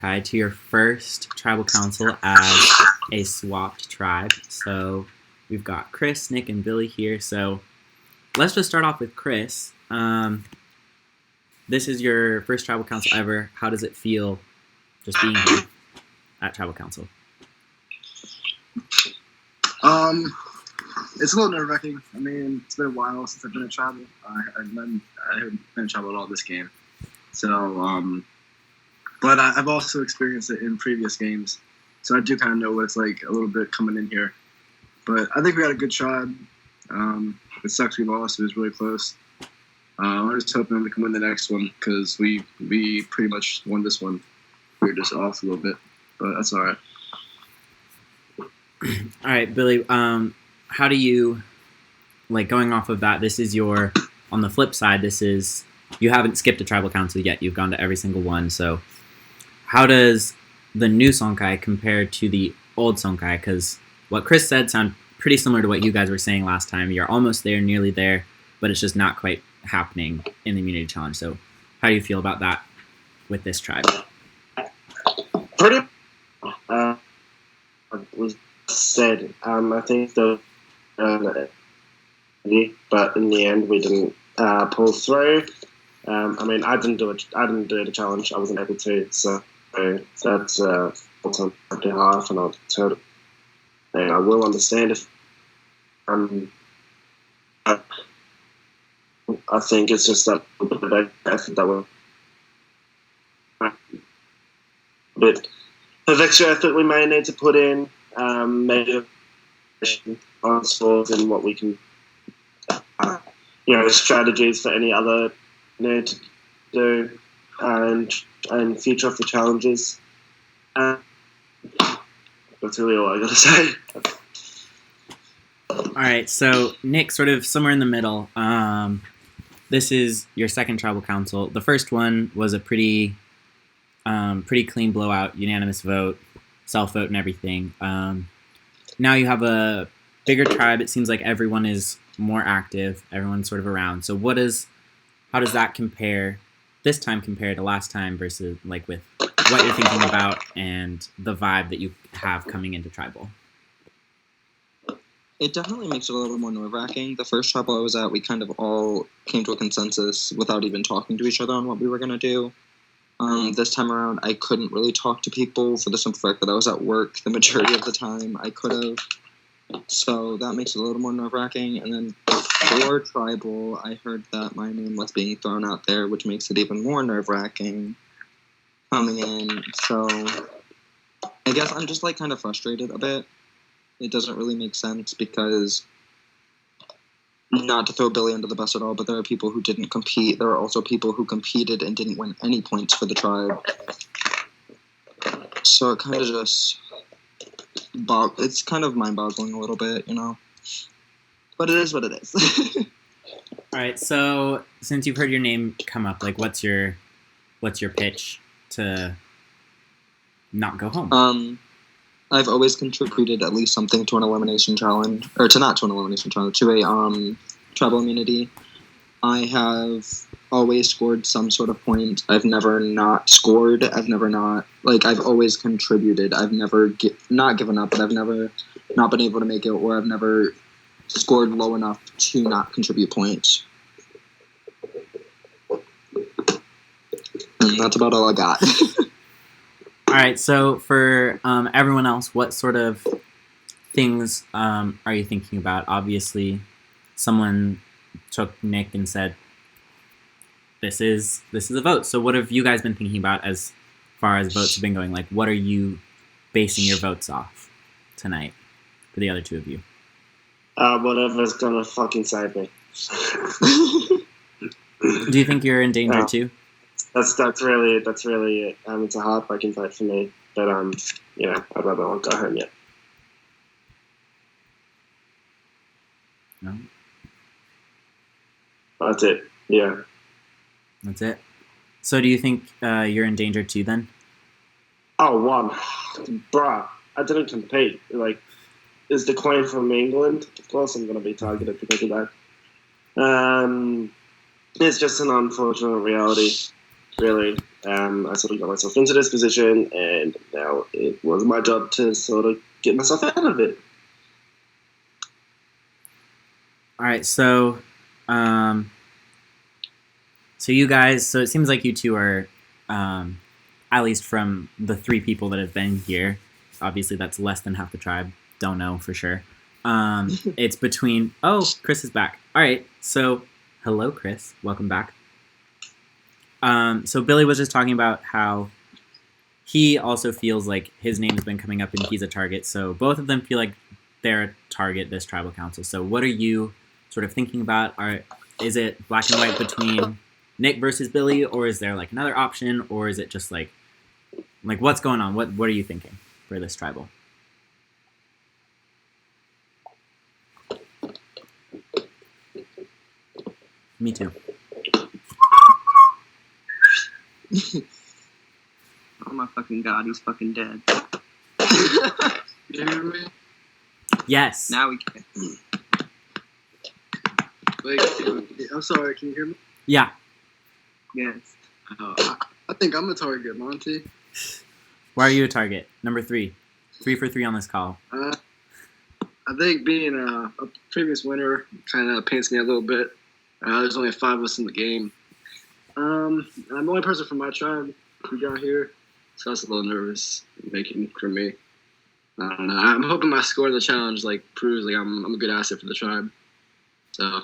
To your first tribal council as a swapped tribe. So we've got Chris, Nick, and Billy here. So let's just start off with Chris. This is your first tribal council ever. How does it feel just being here at tribal council? It's a little nerve-wracking. I mean, it's been a while since I've been at tribal. I haven't been at tribal at all this game. So, but I've also experienced it in previous games. So I do kind of know what it's like a little bit coming in here. But I think we got a good tribe. It sucks we lost. It was really close. I'm just hoping we can win the next one because we pretty much won this one. We were just off a little bit, but that's all right. All right, Billy, how do you, going off of that, this is on the flip side, you haven't skipped a tribal council yet. You've gone to every single one. So how does the new Sonkei compare to the old Sonkei? Because what Chris said sounded pretty similar to what you guys were saying last time. You're almost there, nearly there, but it's just not quite happening in the Immunity Challenge. So how do you feel about that with this tribe? Pretty was said. I think but in the end we didn't pull through. I didn't do the challenge. I wasn't able to. So that's what's on my behalf, and I will understand if I think it's just that effort that we're a bit of extra effort we may need to put in, maybe on scores and what we can, strategies for any other need to do, and future of the challenges. That's really all I gotta say. All right, so Nick, sort of somewhere in the middle. This is your second tribal council. The first one was a pretty clean blowout, unanimous vote, self-vote and everything. Now you have a bigger tribe. It seems like everyone is more active. Everyone's sort of around. So how does that compare this time compared to last time versus with what you're thinking about and the vibe that you have coming into tribal? It definitely makes it a little more nerve-wracking. The first tribal I was at, we kind of all came to a consensus without even talking to each other on what we were going to do. This time around, I couldn't really talk to people for the simple fact that I was at work the majority of the time. I could have. So that makes it a little more nerve-wracking. And then before tribal, I heard that my name was being thrown out there, which makes it even more nerve-wracking coming in. So I guess I'm just kind of frustrated a bit. It doesn't really make sense because, not to throw Billy under the bus at all, but there are people who didn't compete. There are also people who competed and didn't win any points for the tribe. So it kind of just it's kind of mind-boggling a little bit, But it is what it is. All right, so since you've heard your name come up, what's your pitch to not go home? I've always contributed at least something to an elimination challenge, or to an elimination challenge, to a tribal immunity. I have always scored some sort of point. I've never not scored. I've never not, I've always contributed. I've never not given up, but I've never not been able to make it, or I've never scored low enough to not contribute points. And that's about all I got. All right, so for everyone else, what sort of things are you thinking about? Obviously, someone took Nick and said, this is a vote. So what have you guys been thinking about as far as votes have been going? What are you basing your votes off tonight for the other two of you? Whatever's gonna fucking save me. Do you think you're in danger too? That's really it. It's a heartbreaking vote for me, but I'd rather not go home yet. No. That's it. Yeah. That's it. So do you think you're in danger too then? Oh, one, bruh. I didn't compete. Is the Queen from England? Of course, I'm gonna be targeted because of that. It's just an unfortunate reality. Really, I sort of got myself into this position, and now it was my job to sort of get myself out of it. All right, so you guys, so it seems like you two are, at least from the 3 people that have been here, obviously that's less than half the tribe, don't know for sure. It's between, Chris is back. All right, so hello, Chris, welcome back. So Billy was just talking about how he also feels like his name's been coming up and he's a target, so both of them feel like they're a target this tribal council. So what are you sort of thinking about? Is it black and white between Nick versus Billy, or is there like another option, or is it just like what's going on? What are you thinking for this tribal? Me too. Oh my fucking god, he's fucking dead. You hear me? Yes. Now we can. Wait, I'm sorry, can you hear me? Yeah. Yes. I think I'm a target, Monty. Why are you a target? Number 3. 3 for 3 on this call. I think being a previous winner kind of paints me a little bit. There's only 5 of us in the game. I'm the only person from my tribe who got here, so that's a little nervous making for me. I don't know. I'm hoping my score in the challenge proves I'm a good asset for the tribe. So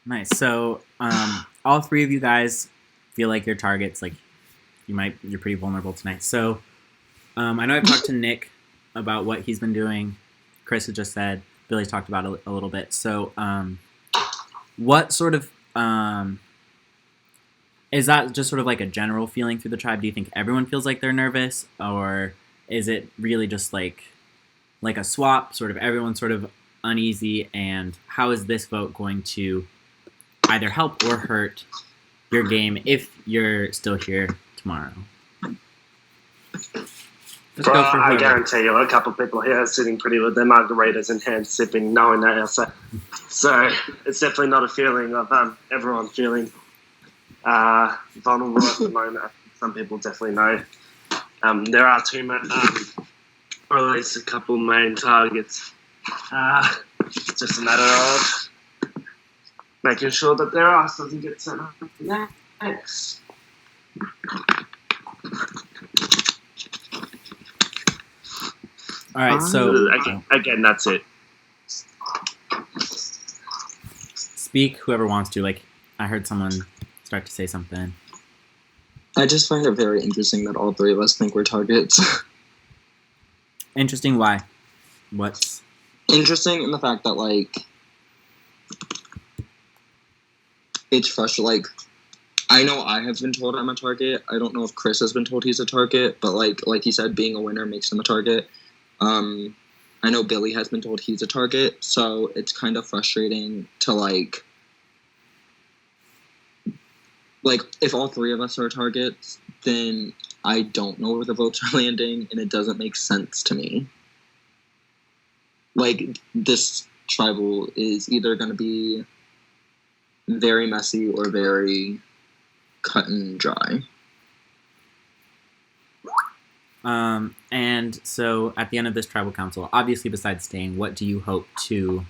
Nice. So all 3 of you guys feel like you're targets. Like you're pretty vulnerable tonight. So I know I've talked to Nick about what he's been doing. Chris had just said. Billy's talked about it a little bit. So what sort of is that just sort of like a general feeling through the tribe? Do you think everyone feels like they're nervous, or is it really just like a swap, sort of everyone's sort of uneasy? And how is this vote going to either help or hurt your game if you're still here tomorrow? I guarantee you, a couple of people here are sitting pretty with their margaritas in hand, sipping, knowing that outside. So it's definitely not a feeling of everyone feeling vulnerable at the moment. Some people definitely know. There are 2 or at least a couple main targets. It's just a matter of making sure that their ass doesn't get sent up next. All right, so again, that's it. Speak, whoever wants to. Like, I heard someone start to say something. I just find it very interesting that all 3 of us think we're targets. Interesting. Why? What's interesting in the fact that it's fresh. I know I have been told I'm a target. I don't know if Chris has been told he's a target, but like he said, being a winner makes him a target. I know Billy has been told he's a target, so it's kind of frustrating to if all 3 of us are targets, then I don't know where the votes are landing, and it doesn't make sense to me. This tribal is either going to be very messy or very cut and dry. And so at the end of this tribal council, obviously besides staying, what do you hope to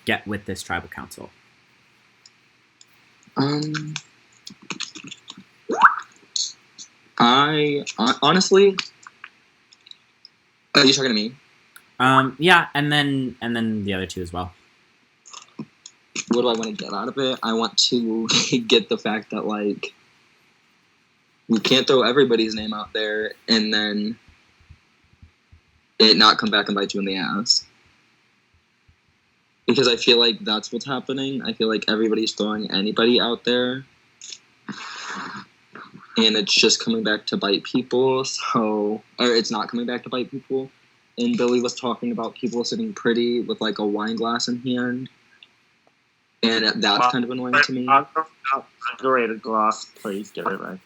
get with this tribal council? I honestly, are you talking to me? Yeah, and then the other 2 as well. What do I want to get out of it? I want to get the fact that we can't throw everybody's name out there and then it not come back and bite you in the ass. Because I feel like that's what's happening. I feel like everybody's throwing anybody out there and it's just coming back to bite people. Or it's not coming back to bite people. And Billy was talking about people sitting pretty with a wine glass in hand. And that's kind of annoying to me. Underrated glass, please get it right.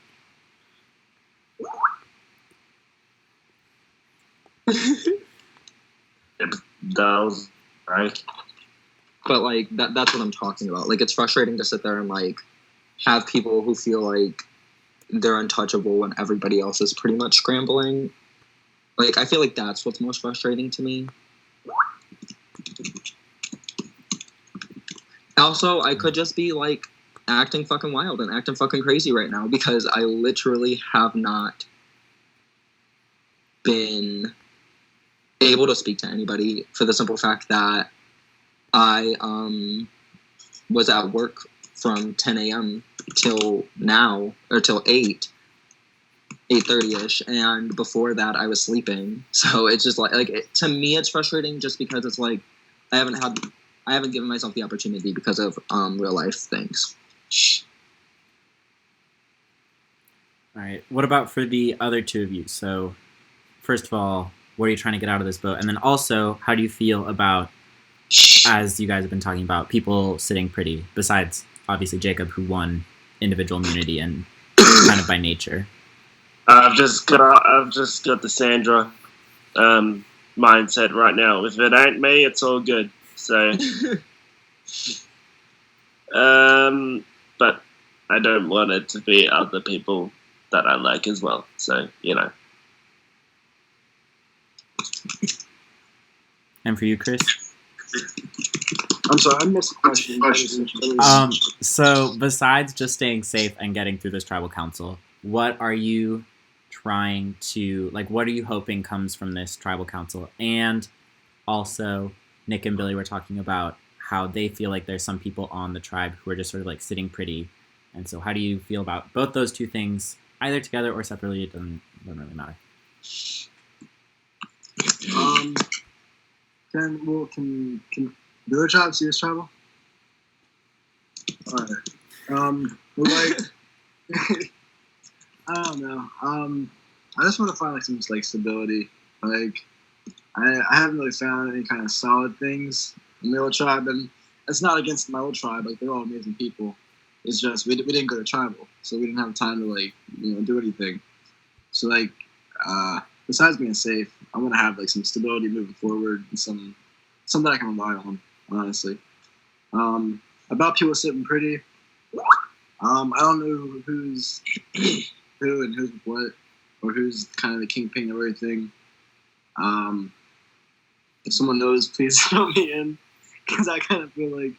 Those, right? But that's what I'm talking about. It's frustrating to sit there and have people who feel like they're untouchable when everybody else is pretty much scrambling. Like, I feel like that's what's most frustrating to me. Also, I could just be, like, acting fucking wild and acting fucking crazy right now because I literally have not been able to speak to anybody for the simple fact that I was at work from 10 a.m. till now, or till 8:30ish, and before that I was sleeping. So it's just to me it's frustrating just because it's like I haven't given myself the opportunity because of real life things. All right. What about for the other two of you? So, first of all, what are you trying to get out of this boat? And then also, how do you feel about, as you guys have been talking about, people sitting pretty, besides obviously Jacob, who won individual immunity and kind of by nature? I've just got the Sandra mindset right now. If it ain't me, it's all good. So, but I don't want it to be other people that I like as well. So, you know. And for you, Chris? I'm sorry, I missed the question. So besides just staying safe and getting through this tribal council, what are you trying to, like, what are you hoping comes from this tribal council? And also, Nick and Billy were talking about how they feel like there's some people on the tribe who are just sort of like sitting pretty. And so how do you feel about both those two things, either together or separately? It doesn't really matter. Can the other tribe see this tribal? Alright. Like, I don't know. I just want to find like some like stability. Like, I haven't really found any kind of solid things in the old tribe, and it's not against my old tribe. Like, they're all amazing people. It's just we didn't go to tribal, so we didn't have time to like do anything. So like, besides being safe, I want to have like some stability moving forward and something that I can rely on. Honestly, about people sitting pretty. I don't know who's who and who's what, or who's kind of the kingpin of everything. If someone knows, please fill me in, because I kind of feel like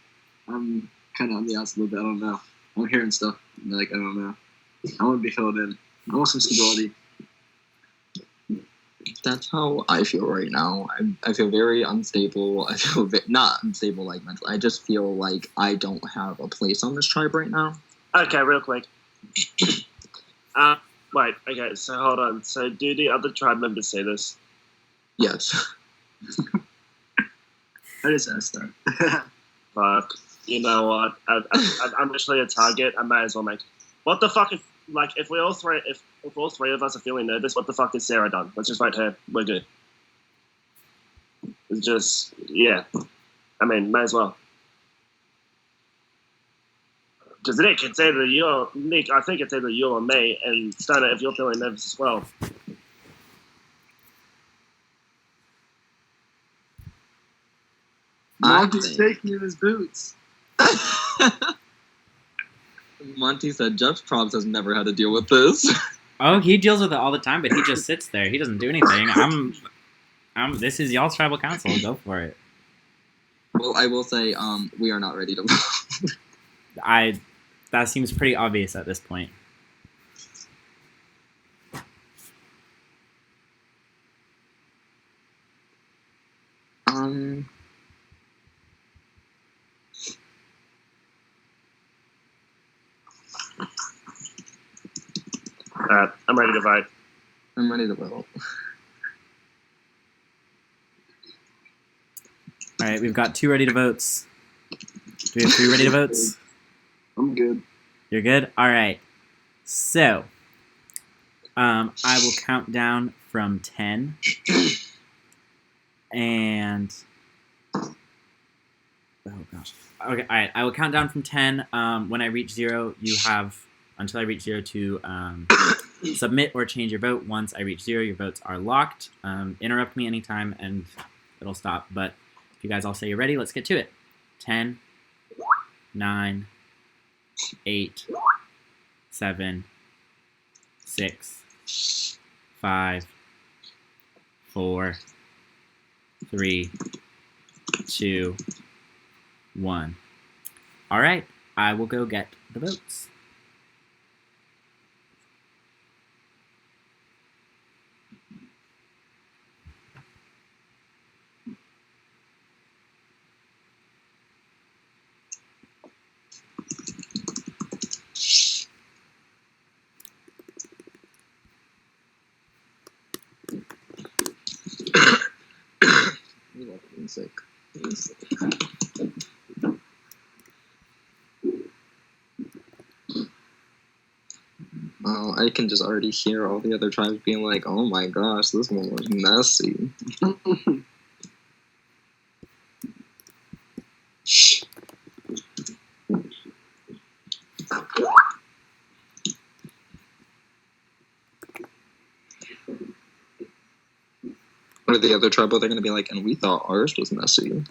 I'm kind of on the outside a little bit. I don't know. I'm hearing stuff like I don't know. I want to be filled in. I want some stability. That's how I feel right now. I feel very unstable. I feel not unstable like mentally. I just feel like I don't have a place on this tribe right now. Okay, real quick. Wait, okay, so hold on. So do the other tribe members say this? Yes. I just asked that. Fuck. You know what? I'm literally a target. I might as well make. What the fuck is like? If all three of us are feeling nervous, what the fuck is Sarah done? Let's just vote her. We're good. It's just yeah. I mean, might as well. Because Nick, it's either you, Nick. I think it's either you or me. And Stoner, if you're feeling nervous as well. Monty's shaking in his boots. Monty said Jeff Probst has never had to deal with this. Oh, he deals with it all the time, but he just sits there. He doesn't do anything. This is y'all's tribal council. Go for it. Well, I will say, we are not ready to vote. That seems pretty obvious at this point. I'm ready to vote. I'm ready to vote. All right, we've got 2 ready to votes. Do we have 3 ready to votes? I'm good. You're good? All right. So, I will count down from 10. And... oh, gosh. Okay, all right. I will count down from 10. When I reach 0, you have... until I reach 0 to submit or change your vote. Once I reach 0, your votes are locked. Interrupt me anytime, and it'll stop. But if you guys all say you're ready, let's get to it. 10, 9, 8, 7, 6, 5, 4, 3, 2, 1. All right, I will go get the votes. Music. I can just already hear all the other tribes being like, "Oh my gosh, this one was messy." Or the other tribal, they're gonna be like, "And we thought ours was messy."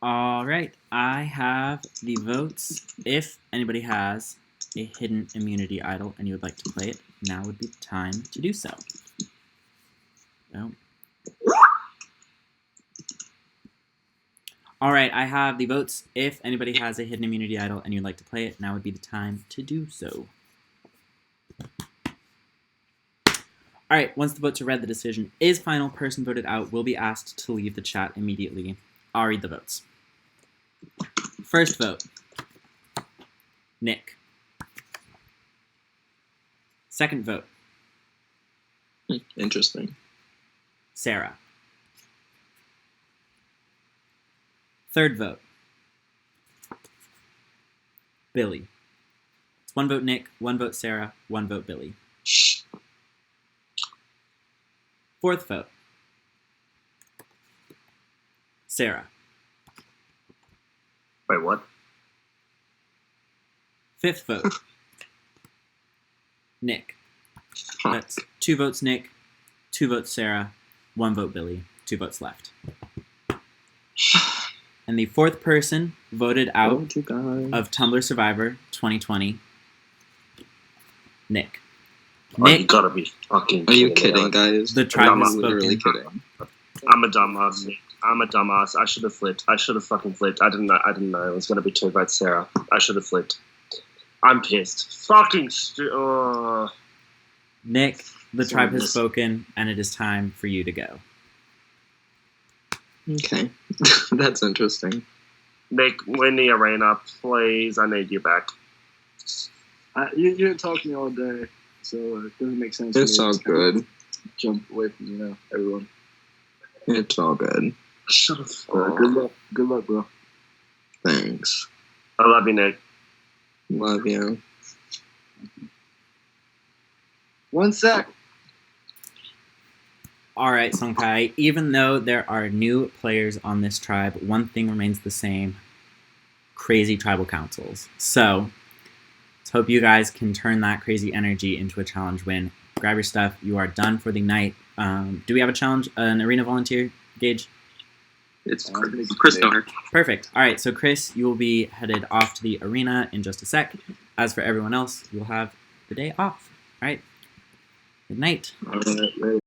All right, I have the votes. If anybody has a hidden immunity idol and you would like to play it, now would be the time to do so. No. All right, I have the votes. If anybody has a hidden immunity idol and you'd like to play it, now would be the time to do so. All right, once the votes are read, the decision is final. Person voted out will be asked to leave the chat immediately. I'll read the votes. First vote, Nick. Second vote, Interesting. Sarah. Third vote, Billy. It's 1 vote Nick, 1 vote Sarah, 1 vote Billy. Fourth vote, Sarah. Wait, what? Fifth vote, Nick. That's 2 votes Nick, 2 votes Sarah, 1 vote Billy, 2 votes left. And the fourth person voted out of Tumblr Survivor 2020, Nick. Oh, you Nick, gotta be fucking Are you kidding me. kidding, guys? the tribe I'm has literally spoken. kidding. I'm a dumbass. I'm a dumbass. I should have flipped. I should have fucking flipped. I didn't know it was gonna be 2 votes Sarah. I should have flipped. I'm pissed. Fucking Nick, the tribe has Goodness. spoken, and it is time for you to go. Okay. That's interesting. Nick, win the arena, please. I need you back. You didn't talk to me all day, so it doesn't make sense. It's for me all to just kinda good. Jump away from everyone. It's all good. Shut up. Good luck. Good luck, bro. Thanks. I love you, Nick. Love you. 1 sec. All right, Sonkei, even though there are new players on this tribe, one thing remains the same. Crazy tribal councils. So, let's hope you guys can turn that crazy energy into a challenge win. Grab your stuff. You are done for the night. Do we have a challenge, an arena volunteer, Gage? It's I think Chris they- Stoner. Perfect. All right, so Chris, you will be headed off to the arena in just a sec. As for everyone else, you will have the day off. All right. Good night. All right,